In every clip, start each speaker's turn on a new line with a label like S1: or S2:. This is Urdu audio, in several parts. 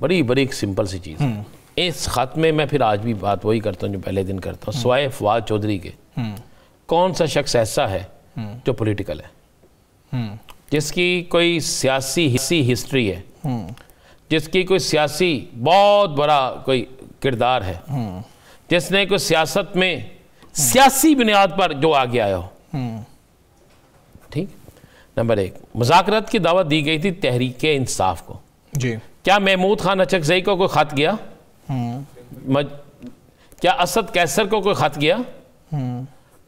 S1: بڑی بڑی ایک سمپل سی چیز. اس خط میں میں پھر آج بھی بات وہی کرتا ہوں جو پہلے دن کرتا ہوں, سوائے فواد چودھری کے کون سا شخص ایسا ہے جو پولیٹیکل ہے, جس کی کوئی سیاسی ہسٹری ہے, جس کی کوئی سیاسی بہت بڑا کوئی کردار ہے, جس نے کوئی سیاست میں سیاسی بنیاد پر جو آگے آیا ہو. ٹھیک. نمبر 1, مذاکرات کی دعوت دی گئی تھی تحریک انصاف کو.
S2: جی.
S1: کیا محمود خان اچکزئی کو کوئی خط گیا؟ کیا اسد قیصر کو کوئی خط گیا؟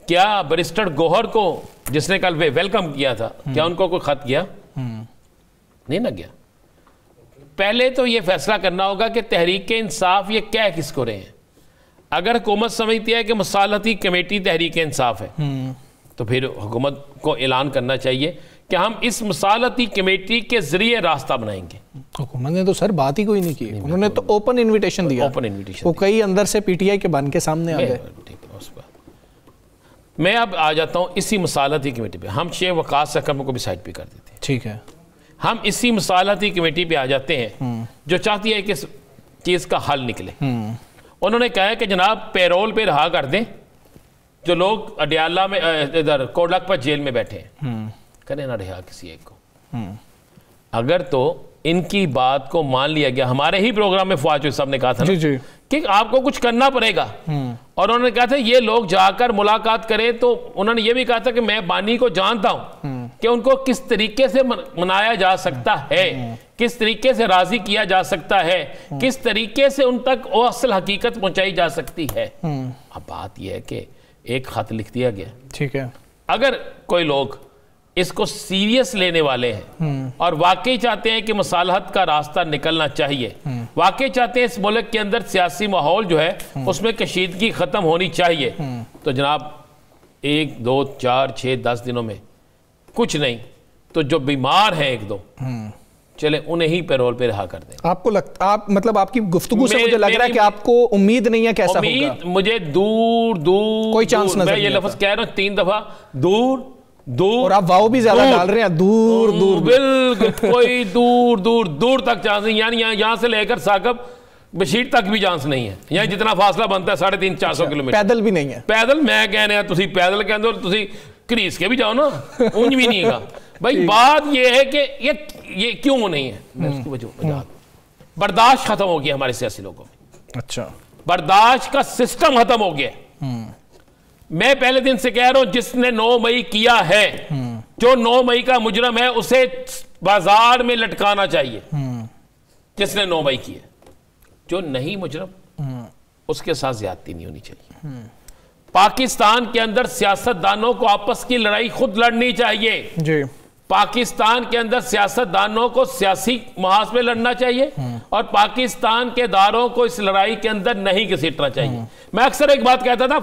S1: کیا بریسٹر گوہر کو جس نے کل ویلکم کیا تھا کیا ان کو کوئی خط گیا؟ نہیں نہ گیا. پہلے تو یہ فیصلہ کرنا ہوگا کہ تحریک انصاف یہ کیا کس کو رہے ہیں. اگر حکومت سمجھتی ہے کہ مصالحتی کمیٹی تحریک انصاف ہے تو پھر حکومت کو اعلان کرنا چاہیے کہ ہم اس مصالحتی کمیٹی کے ذریعے راستہ بنائیں گے.
S2: حکومت نے تو سر بات ہی کوئی نہیں کی, انہوں نے تو اوپن انویٹیشن دیا.
S1: اوپن انویٹیشن
S2: وہ کئی اندر سے پی ٹی آئی کے بن کے سامنے آ گئے.
S1: میں اب آ جاتا ہوں اسی مصالحتی کمیٹی پہ. ہم شیخ وقاص اکرم کو بھی سائڈ پہ کر دیتے ہیں.
S2: ٹھیک ہے.
S1: ہم اسی مصالحتی کمیٹی پہ آ جاتے ہیں جو چاہتی ہے کہ اس چیز کا حل نکلے. انہوں نے کہا ہے کہ جناب پیرول پہ رہا کر دیں جو لوگ اڈیالہ میں ادھر کوڈلک پر جیل میں بیٹھے ہیں, کریں نہ رہا کسی ایک کو. اگر تو ان کی بات کو مان لیا گیا, ہمارے ہی پروگرام میں فواد چودھری صاحب نے کہا تھا کہ آپ کو کچھ کرنا پڑے گا, اور انہوں نے کہا تھا یہ لوگ جا کر ملاقات کریں, تو انہوں نے یہ بھی کہا تھا کہ میں بانی کو جانتا ہوں کہ ان کو کس طریقے سے منایا جا سکتا ہے, کس طریقے سے راضی کیا جا سکتا ہے, کس طریقے سے ان تک وہ اصل حقیقت پہنچائی جا سکتی ہے. اب بات یہ ہے کہ ایک خط لکھ دیا گیا.
S2: ٹھیک ہے.
S1: اگر کوئی لوگ اس کو سیریس لینے والے ہیں اور واقعی چاہتے ہیں کہ مصالحت کا راستہ نکلنا چاہیے, واقعی چاہتے ہیں اس ملک کے اندر سیاسی ماحول جو ہے اس میں کشیدگی ختم ہونی چاہیے, تو جناب 1 2 4 6 10 دنوں میں کچھ نہیں تو جو بیمار ہیں 1 2 چلے انہیں ہی پیرول پہ رہا کر دیں.
S2: آپ کو لگتا مطلب آپ کی گفتگو سے مجھے لگ رہا ہے کہ آپ کو امید نہیں ہے کیسا ہوگا.
S1: امید مجھے دور
S2: کوئی چانس نظر
S1: میں یہ لفظ کہہ رہا ہوں 3 دفعہ دور,
S2: اور آپ واؤ بھی زیادہ ڈال رہے ہیں, دور
S1: بالکل کوئی دور تک چانس نہیں. یعنی یہاں سے لے کر ثاقب بشیر تک بھی چانس نہیں ہے. یہاں جتنا فاصلہ بنتا ہے 350-400 کلومیٹر,
S2: پیدل بھی نہیں ہے.
S1: پیدل میں کہنے ہیں تسی پیدل کے اندر تسی کریس کے بھی جاؤ نا, اونج بھی نہیں گا بھائی. بات یہ ہے کہ یہ کیوں نہیں ہے, میں اس کی وجہ برداشت ختم ہو گیا ہمارے سیاسی لوگوں میں.
S2: اچھا,
S1: برداشت کا سسٹم ختم ہو گیا. میں پہلے دن سے کہہ رہا ہوں جس نے 9 مئی کیا ہے, جو 9 مئی کا مجرم ہے اسے بازار میں لٹکانا چاہیے. جس نے 9 مئی کی ہے, جو نہیں مجرم اس کے ساتھ زیادتی نہیں ہونی چاہیے. پاکستان کے اندر سیاستدانوں کو آپس کی لڑائی خود لڑنی چاہیے.
S2: جی.
S1: پاکستان کے اندر سیاستدانوں کو سیاسی محاذ پہ لڑنا چاہیے اور پاکستان کے اداروں کو اس لڑائی کے اندر نہیں گھسیٹنا چاہیے. میں اکثر ایک بات کہتا تھا,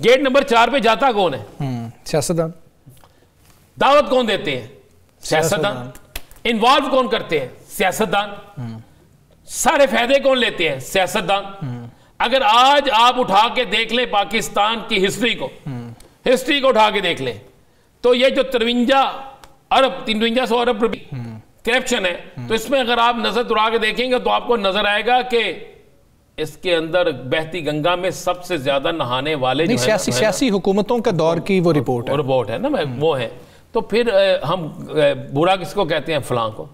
S1: گیٹ نمبر 4 پہ جاتا کون ہے؟
S2: سیاستدان.
S1: دعوت کون دیتے ہیں؟ سیاستدان. انوالو کون کرتے ہیں؟ سیاستدان. سارے فائدے کون لیتے ہیں؟ سیاستدان. اگر آج آپ اٹھا کے دیکھ لیں پاکستان کی ہسٹری کو اٹھا کے دیکھ لیں تو یہ جو 5300 ارب کرپشن ہے, تو اس میں اگر آپ نظر دوڑا کے دیکھیں گے تو آپ کو نظر آئے گا کہ اس کے اندر بہتی گنگا میں سب سے زیادہ نہانے والے جو ہیں
S2: سیاسی حکومتوں کا دور کی وہ رپورٹ
S1: ہے نا, وہ ہے. تو پھر ہم برا کس کو کہتے ہیں؟ فلاں کو,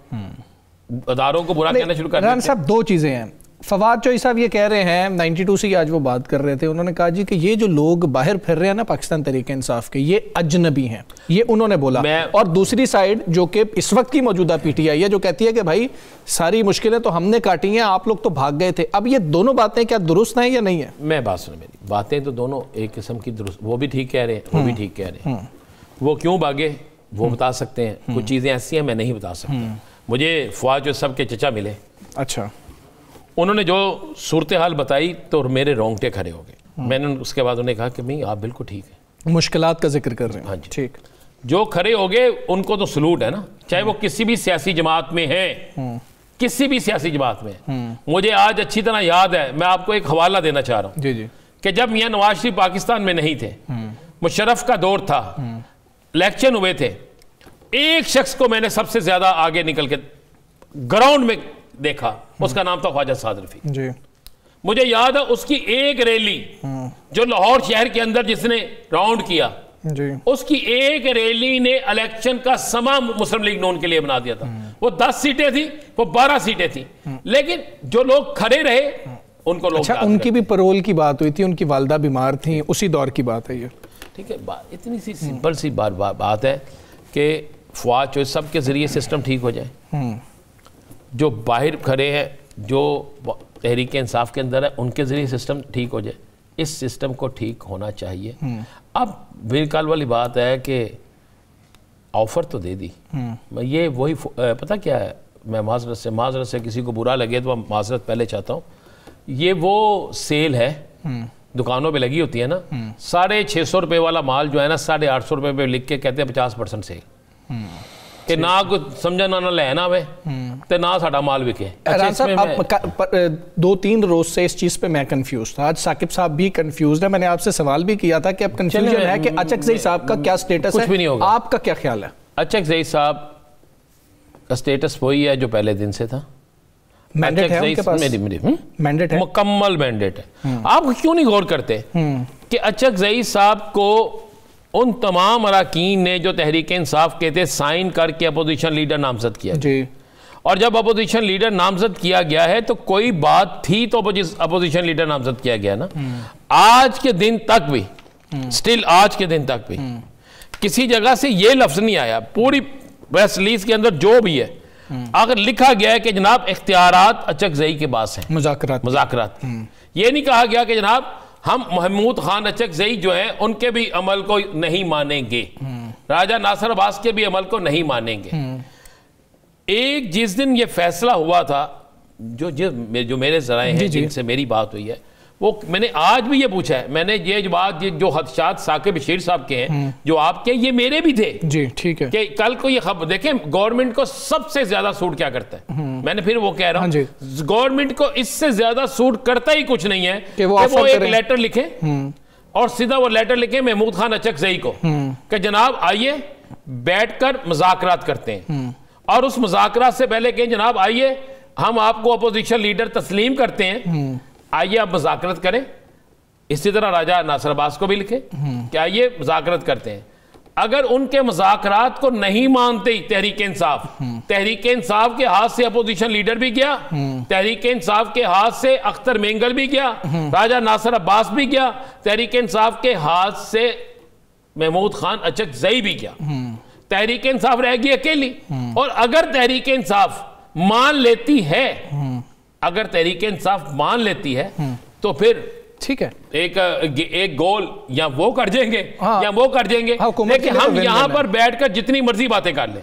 S1: اداروں کو برا کہنا شروع کر دیتے ہیں.
S2: صاحب 2 چیزیں ہیں. فواد چودھری صاحب یہ کہہ رہے ہیں 92 سے آج وہ بات کر رہے تھے, انہوں نے کہا جی کہ یہ جو لوگ باہر پھر رہے ہیں نا پاکستان تحریک انصاف کے, یہ اجنبی ہیں, یہ انہوں نے بولا. اور دوسری سائیڈ جو کہ اس وقت کی موجودہ پی ٹی آئی ہے جو کہتی ہے کہ بھائی ساری مشکلیں تو ہم نے کاٹی ہیں, آپ لوگ تو بھاگ گئے تھے. اب یہ دونوں باتیں کیا درست ہیں یا نہیں ہیں؟
S1: میں بات سنیں, میری باتیں تو دونوں ایک قسم کی درست, وہ بھی ٹھیک کہہ رہے ہیں, وہ بھی ٹھیک کہہ رہے ہیں. وہ کیوں بھاگے وہ بتا سکتے ہیں, کچھ چیزیں ایسی ہیں میں نہیں بتا سکتا. مجھے فواد جو سب کے چچا ملے,
S2: اچھا,
S1: انہوں نے جو صورتحال بتائی تو میرے رونگٹے کھڑے ہو گئے. میں نے اس کے بعد انہیں کہا کہ نہیں آپ بالکل ٹھیک ہے,
S2: مشکلات کا ذکر کر رہے ہیں.
S1: ہاں جی,
S2: ٹھیک.
S1: جو کھڑے ہو گئے ان کو تو سلوٹ ہے نا, چاہے وہ کسی بھی سیاسی جماعت میں ہے, کسی بھی سیاسی جماعت میں. مجھے آج اچھی طرح یاد ہے, میں آپ کو ایک حوالہ دینا چاہ رہا ہوں
S2: جی جی,
S1: کہ جب میاں نواز شریف پاکستان میں نہیں تھے, مشرف کا دور تھا, الیکشن ہوئے تھے, ایک شخص کو میں نے سب سے زیادہ آگے نکل کے گراؤنڈ میں دیکھا، اس کا نام تھا خواجہ سعد رفیق
S2: جی،
S1: مجھے یاد ہے اس کی ایک ریلی جو لاہور شہر کے اندر جس نے راؤنڈ کیا
S2: جی،
S1: اس کی ایک ریلی نے الیکشن کا سما مسلم لیگ نون کے لیے بنا دیا تھا. وہ 10 سیٹیں تھیں، وہ 12 سیٹیں تھیں، لیکن جو لوگ کھڑے رہے ان کو لوگ.
S2: اچھا، ان کی بھی پرول کی بات ہوئی تھی، ان کی والدہ بیمار تھیں، اسی دور کی بات ہے یہ.
S1: ٹھیک ہے، اتنی سی سمپل سی بات ہے کہ فواد چوہدری صاحب کے ذریعے سسٹم ٹھیک ہو جائے، جو باہر کھڑے ہیں جو تحریک انصاف کے اندر ہے ان کے ذریعے سسٹم ٹھیک ہو جائے. اس سسٹم کو ٹھیک ہونا چاہیے. اب میری کال والی بات ہے کہ آفر تو دے دی، یہ وہی پتہ کیا ہے، میں معذرت سے کسی کو برا لگے تو میں معذرت پہلے چاہتا ہوں. یہ وہ سیل ہے دکانوں پہ لگی ہوتی ہے نا، 650 روپے والا مال جو ہے نا 850 روپے پہ لکھ کے کہتے ہیں 50% سیل، کہ نہ کوئی سمجھا نہ لینا ہوئے تو نہ ساڑھا مال بکے.
S2: صاحب 2-3 روز سے اس چیز پہ میں کنفیوز تھا، آج ثاقب صاحب بھی کنفیوز ہے. میں نے آپ سے سوال بھی کیا تھا کہ اب کنفیوژن ہے کہ اچکزئی صاحب کا کیا سٹیٹس ہے،
S1: کچھ بھی نہیں ہوگا.
S2: آپ کا کیا خیال ہے؟
S1: اچکزئی صاحب کا سٹیٹس وہی ہے جو پہلے دن سے تھا.
S2: مینڈیٹ ہے ان کے پاس، مینڈیٹ ہے،
S1: مکمل مینڈیٹ ہے. آپ کیوں نہیں غور کرتے کہ اچکزئی صاحب کو ان تمام اراکین نے جو تحریک انصاف کے تھے سائن کر کے اپوزیشن لیڈر نامزد کیا
S2: جی،
S1: اور جب اپوزیشن لیڈر نامزد کیا گیا ہے تو کوئی بات تھی تو اپوزیشن لیڈر نامزد کیا گیا نا. آج کے دن تک بھی سٹل آج کے دن تک بھی کسی جگہ سے یہ لفظ نہیں آیا پوری پریس ریلیز کے اندر جو بھی ہے اگر لکھا گیا ہے کہ جناب اختیارات اچکزئی کے پاس ہیں مذاکرات. یہ نہیں کہا گیا کہ جناب ہم محمود خان اچکزئی جو ہیں ان کے بھی عمل کو نہیں مانیں گے، راجہ ناصر عباس کے بھی عمل کو نہیں مانیں گے. ایک جس دن یہ فیصلہ ہوا تھا جو میرے ذرائع ہیں جن سے میری بات ہوئی ہے، وہ میں نے آج بھی یہ پوچھا ہے، میں نے یہ بات جو خدشات ثاقب بشیر صاحب کے ہیں جو آپ کے، یہ میرے بھی تھے.
S2: جی ٹھیک ہے،
S1: کہ کل کو یہ خبر دیکھیں گورنمنٹ کو سب سے زیادہ سوٹ کیا کرتا ہے، میں نے پھر وہ کہہ رہا ہوں گورنمنٹ کو اس سے زیادہ سوٹ کرتا ہی کچھ نہیں ہے کہ وہ ایک لیٹر لکھے اور سیدھا وہ لیٹر لکھے محمود خان اچکزئی کو کہ جناب آئیے بیٹھ کر مذاکرات کرتے ہیں، اور اس مذاکرات سے پہلے کہ جناب آئیے ہم آپ کو اپوزیشن لیڈر تسلیم کرتے ہیں، آئیے آپ مذاکرت کریں. اسی طرح راجہ ناصر عباس کو بھی لکھے کہ آئیے مذاکرت کرتے ہیں. اگر ان کے مذاکرات کو نہیں مانتے تحریک انصاف کے ہاتھ سے اپوزیشن لیڈر بھی گیا، تحریک انصاف کے ہاتھ سے اختر مینگل بھی گیا، راجہ ناصر عباس بھی گیا، تحریک انصاف کے ہاتھ سے محمود خان اچکزئی بھی گیا، تحریک انصاف رہ گئی اکیلی. اور اگر تحریک انصاف مان لیتی ہے تو پھر
S2: ٹھیک ہے
S1: ایک گول یا وہ کر جائیں گے یا وہ کر جائیں گے. لیکن ہم یہاں پر بیٹھ کر جتنی مرضی باتیں کر لیں،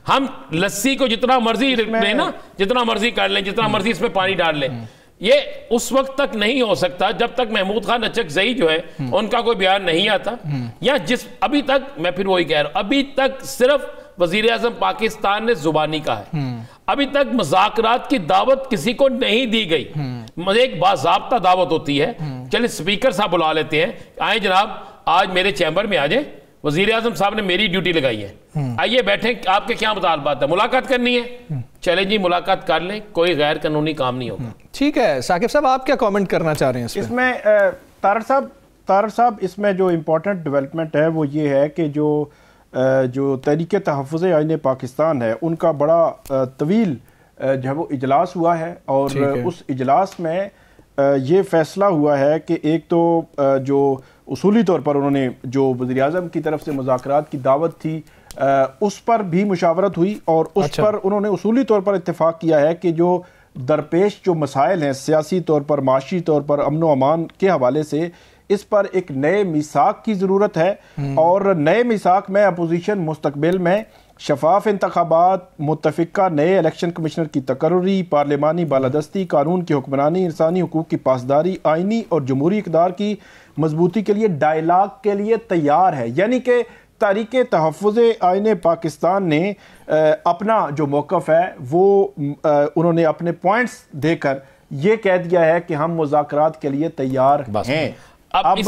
S1: ہم لسی کو جتنا مرضی لیں نا، جتنا مرضی کر لیں، جتنا مرضی اس میں پانی ڈال لیں، یہ اس وقت تک نہیں ہو سکتا جب تک محمود خان اچکزئی جو ہے ان کا کوئی بیان نہیں آتا. یا ابھی تک میں پھر وہی کہہ رہا ہوں، ابھی تک صرف وزیر اعظم پاکستان نے زبانی کا ہے، ابھی تک مذاکرات کی دعوت کسی کو نہیں دی گئی. ایک باضابطہ دعوت ہوتی ہے، چلے سپیکر صاحب بلا لیتے ہیں، آئیں جناب آج میرے چیمبر میں آ جائیں، وزیر اعظم صاحب نے میری ڈیوٹی لگائی ہے، آئیے بیٹھیں، آپ کے کیا مطالبات ہے، ملاقات کرنی ہے، چلیں جی ملاقات کر لیں، کوئی غیر قانونی کام نہیں ہوگا.
S2: ٹھیک ہے ثاقب صاحب آپ کیا کامنٹ کرنا چاہ رہے ہیں
S3: اس میں؟ طارق صاحب اس میں جو امپورٹنٹ ڈیولپمنٹ ہے وہ یہ ہے کہ جو تحریک تحفظ آئین پاکستان ہے ان کا بڑا طویل جو ہے وہ اجلاس ہوا ہے، اور اس اجلاس میں یہ فیصلہ ہوا ہے کہ ایک تو جو اصولی طور پر انہوں نے جو وزیر اعظم کی طرف سے مذاکرات کی دعوت تھی اس پر بھی مشاورت ہوئی، اور اس پر انہوں نے اصولی طور پر اتفاق کیا ہے کہ جو درپیش جو مسائل ہیں سیاسی طور پر، معاشی طور پر، امن و امان کے حوالے سے، اس پر ایک نئے میثاق کی ضرورت ہے. اور نئے میثاق میں اپوزیشن مستقبل میں شفاف انتخابات، متفقہ نئے الیکشن کمشنر کی تقرری، پارلیمانی بالادستی، قانون کی حکمرانی، انسانی حقوق کی پاسداری، آئینی اور جمہوری اقدار کی مضبوطی کے لیے ڈائیلاگ کے لیے تیار ہے. یعنی کہ تحریک تحفظ آئین پاکستان نے اپنا جو موقف ہے وہ انہوں نے اپنے پوائنٹس دے کر یہ کہہ دیا ہے کہ ہم مذاکرات کے لیے تیار ہیں.
S1: اب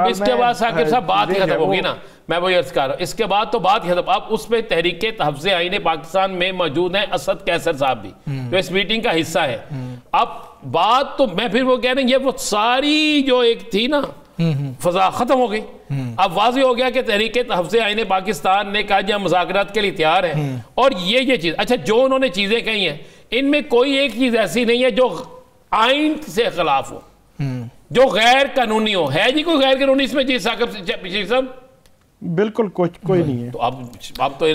S1: اس کے بعد ثاقب صاحب بات ہی ختم ہوگی نا، میں وہی عرض کر رہا ہوں، اس کے بعد تو بات ہی ختم. اب اس پہ تحریک تحفظ آئین پاکستان میں موجود ہیں اسد قیصر صاحب بھی جو اس میٹنگ کا حصہ ہے. اب بات تو میں پھر وہ کہہ رہا ہوں، یہ وہ ساری جو ایک تھی نا فضا ختم ہو گئی. اب واضح ہو گیا کہ تحریک تحفظ آئین پاکستان نے کہا جی ہم مذاکرات کے لیے تیار ہیں. اور یہ چیز اچھا جو انہوں نے چیزیں کہی ہیں ان میں کوئی ایک چیز ایسی نہیں ہے جو آئین سے خلاف ہو، جو غیر قانونی ہو. ہے جی کوئی غیر قانونی اس میں؟ جی ثاقب صاحب
S3: بالکل کوئی نہیں ہے.
S1: تو اب تو